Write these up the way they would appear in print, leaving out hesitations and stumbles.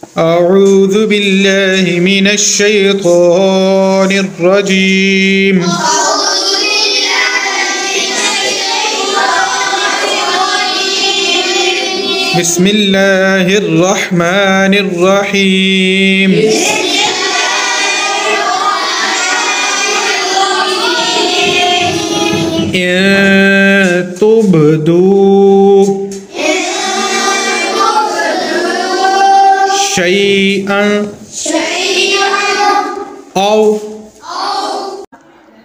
أعوذ بالله من الشيطان الرجيم. بسم الله الرحمن الرحيم. إن تبدوا شيئا أو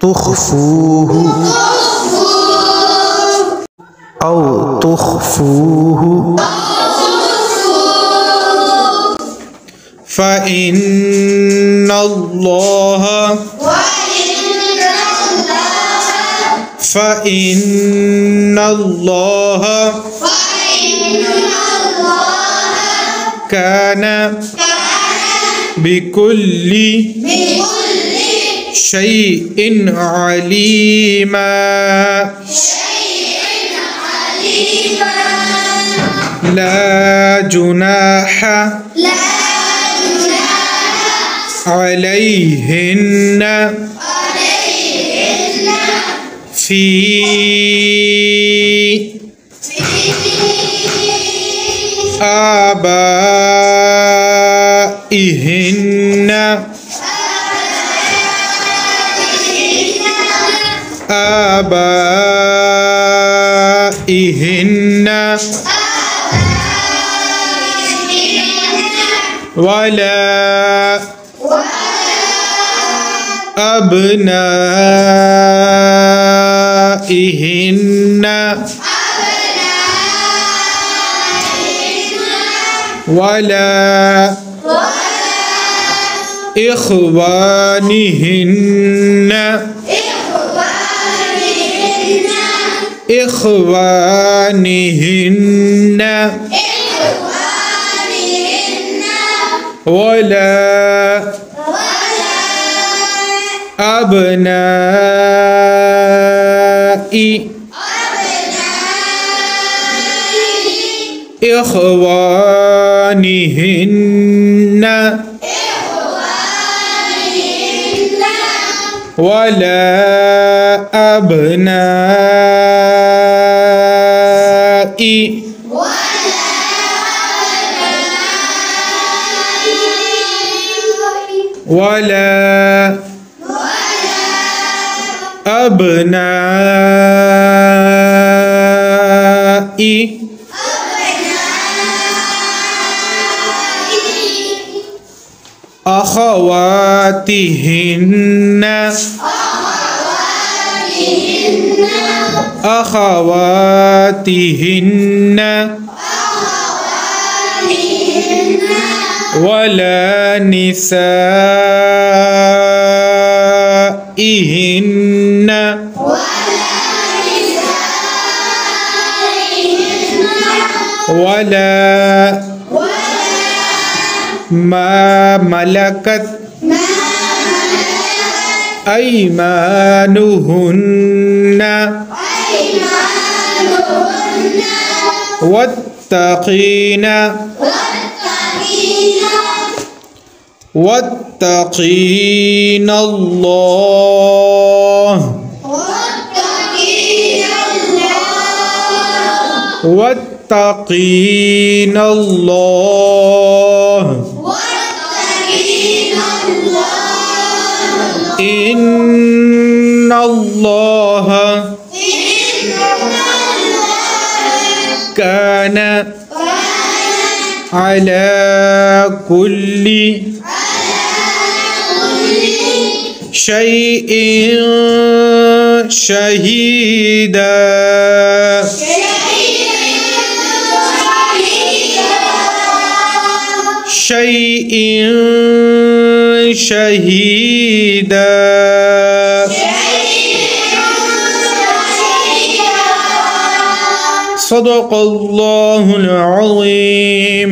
تخفوه فإن الله كان بكل شيء عليما. لا جناح عليهن في آبائهن ولا أبنائهن ولا إخوانهن ولا أبناء إخوانهن ولا أبناء أخواتهن ولا نسائهن ولا ما ملكت أيمانهن واتقين الله إن الله كان على كل شيء شهيدا. صدق الله العظيم.